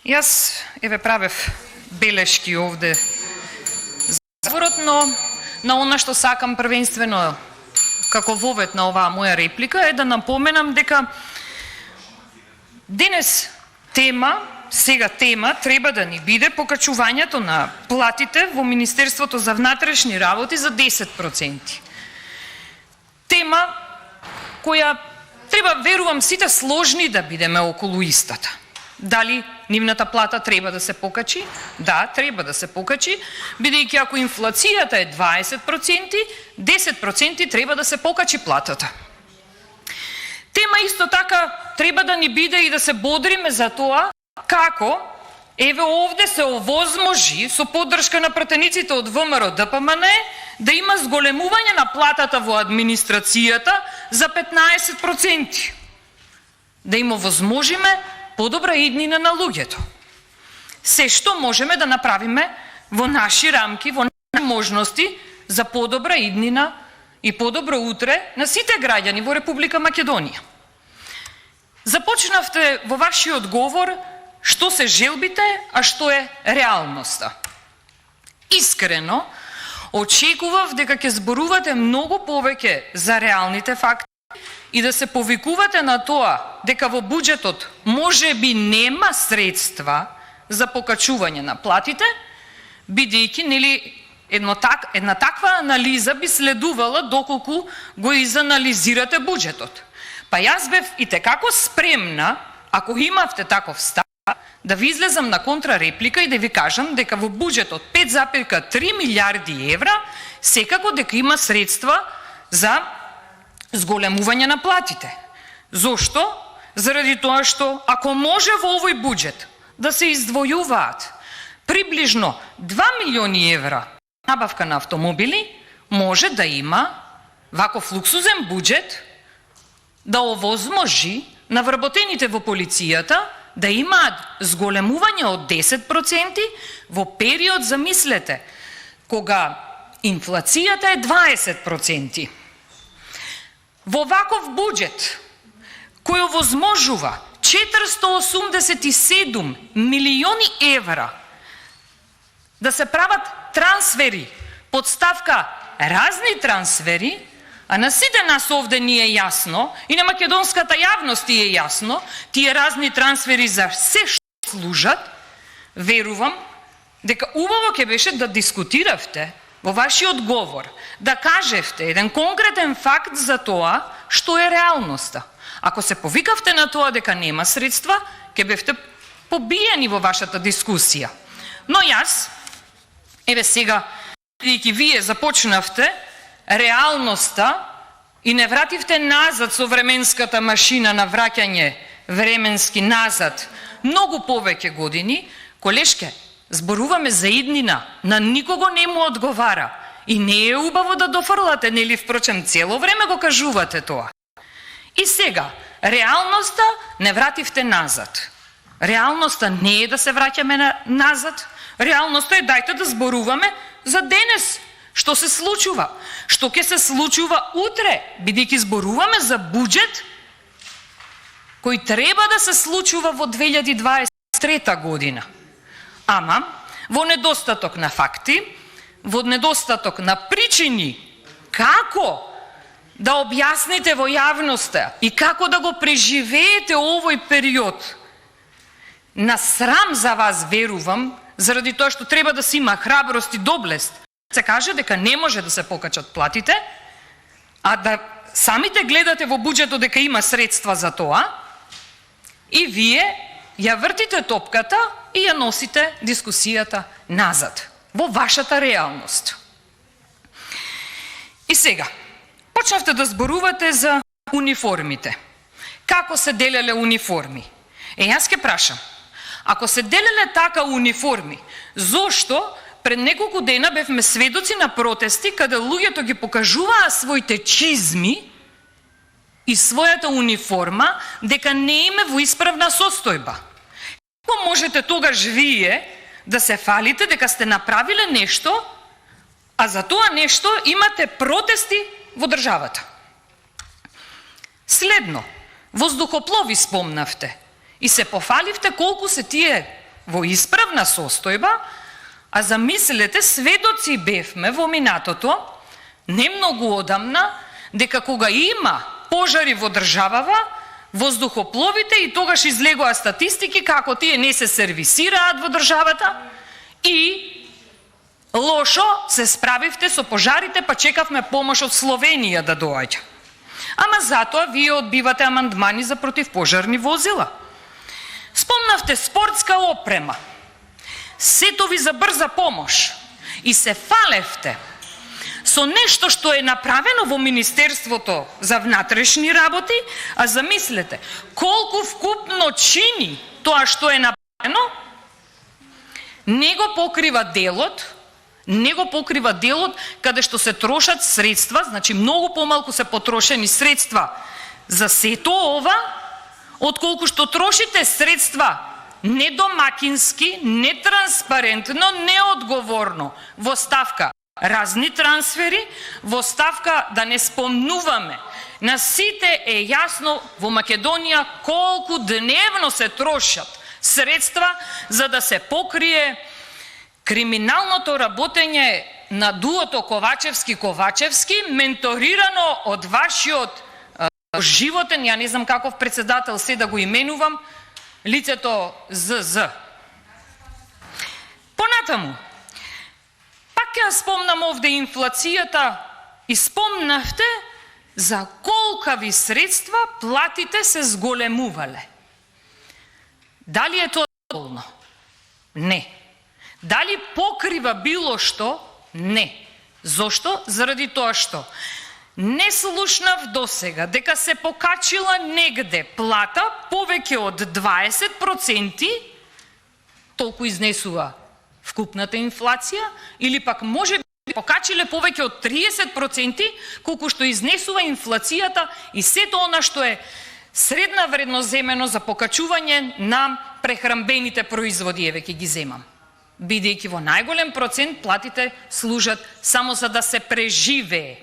Јас правев белешки овде за разговорот, но на она што сакам првенствено како вовет на оваа моја реплика е да напоменам дека денес сега тема треба да ни биде покачувањето на платите во Министерството за внатрешни работи за 10%. Тема која треба, верувам, сите сложни да бидеме околу истата. Дали нивната плата треба да се покачи? Да, треба да се покачи, бидејќи ако инфлацијата е 20%, 10% треба да се покачи платата. Тема исто така треба да ни биде и да се бодриме за тоа како овде се овозможи со поддршка на пратениците од ВМРО ДПМН да има зголемување на платата во администрацијата за 15%. Да им овозможиме подобра иднина на луѓето. Се што можеме да направиме во наши рамки, во наши можности за подобра иднина и подобро утре на сите граѓани во Република Македонија. Започнавте во вашиот говор што се желбите, а што е реалноста. Искрено, очекував дека ќе зборувате многу повеќе за реалните факти и да се повикувате на тоа дека во буџетот можеби нема средства за покачување на платите, бидејќи една таква анализа би следувала доколку го изанализирате буџетот. Па јас бев и текако спремна, ако имавте таков став, да ви излезам на контрареплика и да ви кажам дека во буџетот 5,3 милиарди евра секако дека има средства за зголемување на платите. Зошто? Заради тоа што ако може во овој буџет да се издвојуваат приближно 2 милиони евра набавка на автомобили, може да има ваков луксузен буџет да овозможи на вработените во полицијата да имаат зголемување од 10% во период, замислете, кога инфлацијата е 20%. Во ваков буџет, кој овозможува 487 милиони евра да се прават трансфери под ставка разни трансфери, а на сите нас овде ни е јасно и на македонската јавност е јасно, тие разни трансфери за се што служат, верувам дека убаво ќе беше да дискутиравте во вашиот говор, да кажевте еден конкретен факт за тоа што е реалноста. Ако се повикавте на тоа дека нема средства, ќе бевте побиени во вашата дискусија. Но јас, сега, бидејќи вие започнавте реалноста и не вративте назад со временската машина на враќање временски назад многу повеќе години, колешке, зборуваме за иднина, на никого не му одговара и не е убаво да дофрлате, нели, впрочем, цело време го кажувате тоа. И сега, реалноста не вративте назад. Реалноста не е да се враќаме назад, реалноста е дајте да зборуваме за денес. Што се случува? Што ќе се случува утре, бидејќи зборуваме за буџет кој треба да се случува во 2023 година. Ама, во недостаток на факти, во недостаток на причини како да објасните во јавноста и како да го преживеете овој период на срам за вас, верувам, заради тоа што треба да се има храброст и доблест, се каже дека не може да се покачат платите, а да самите гледате во буџетот дека има средства за тоа, и вие ја вртите топката и ја носите дискусијата назад, во вашата реалност. И сега, почнавте да зборувате за униформите. Како се делеле униформи? Јас ќе прашам, ако се делеле така униформи, зошто пред неколку дена бевме сведоци на протести каде луѓето ги покажуваа своите чизми и својата униформа дека не име во исправна состојба. Како можете тогаш вие да се фалите дека сте направиле нешто, а за тоа нешто имате протести во државата? Следно, воздухоплови спомнавте и се пофаливте колку се тие во исправна состојба, а замислете, сведоци бевме во минатото, не многу одамна, дека кога има пожари во државава, воздухопловите и тогаш излегоа статистики како тие не се сервисираат во државата и лошо се справивте со пожарите, па чекавме помош од Словенија да доаѓа. Ама затоа вие одбивате амандмани за противпожарни возила. Спомнавте спортска опрема, сетови за брза помош и се фалевте со нешто што е направено во Министерството за внатрешни работи, а замислете, колку вкупно чини тоа што е направено, не го покрива делот каде што се трошат средства, значи многу помалку се потрошени средства за сето ова, отколку што трошите средства недомакински, нетранспарентно, неодговорно во ставка разни трансфери, во ставка да не спомнуваме. На сите е јасно во Македонија колку дневно се трошат средства за да се покрие криминалното работење на дуото Ковачевски, менторирано од вашиот животен, ја не знам каков председател се да го именувам, лицето ЗЗ. Понатаму, пак ја спомнам овде инфлацијата и спомнавте за колкави средства платите се зголемувале. Дали е тоа доволно? Не. Дали покрива било што? Не. Зошто? Заради тоа што не слушнав досега дека се покачила негде плата повеќе од 20%, толку изнесува вкупната инфлација, или пак може би покачиле повеќе од 30%, колку што изнесува инфлацијата и сето она што е средна вредност земено за покачување на прехранбените производи, еве ќе ги земам. Бидејќи во најголем процент платите служат само за да се преживее.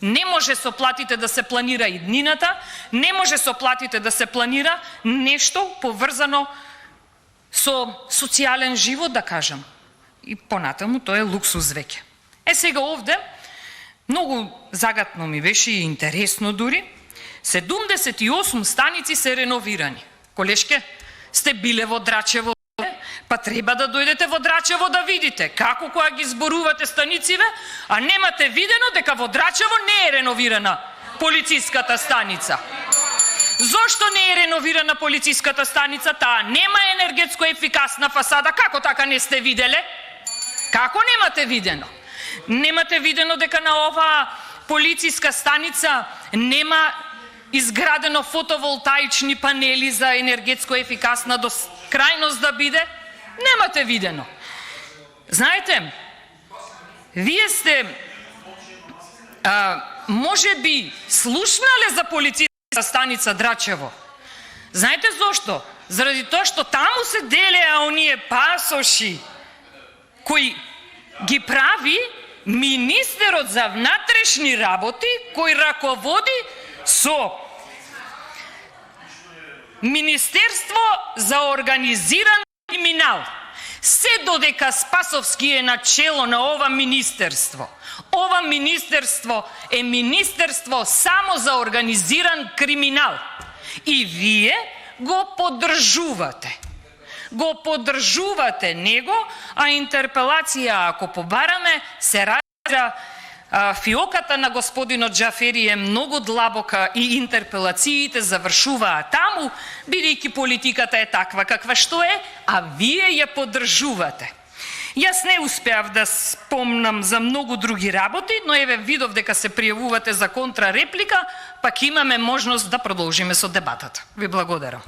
Не може со платите да се планира иднината, не може со платите да се планира нешто поврзано со социјален живот, да кажам. И понатаму тоа е луксуз веќе. Сега овде, многу загатно ми беше и интересно дури, 78 станици се реновирани. Колешке, сте биле во Драчево, па треба да дојдете во Драчево да видите како кога ги зборувате станициве, а немате видено дека во Драчево не е реновирана полициската станица. Зошто не е реновирана полициската станица? Таа нема енергетско ефикасна фасада. Како така не сте виделе? Како немате видено? Немате видено дека на оваа полициска станица нема изградено фотоволтаични панели за енергетско ефикасна до крајност да биде? Немате видено. Знаете, вие сте може би слушнале за полициска станица Драчево. Знаете зошто? Заради тоа што таму се делеа оние пасоши кои ги прави министерот за внатрешни работи, кој раководи со Министерство за организиран криминал. Се додека Спасовски е начело на ова министерство. Ова министерство е министерство само за организиран криминал. И вие го поддржувате. Го поддржувате него, а интерпелација, ако побараме, се раѓа фиоката на господинот Џафери е многу длабока и интерпелациите завршуваат таму, бидејќи политиката е таква каква што е, а вие ја поддржувате. Јас не успеав да спомнам за многу други работи, но еве видов дека се пријавувате за контрареплика, пак имаме можност да продолжиме со дебатата. Ви благодарам.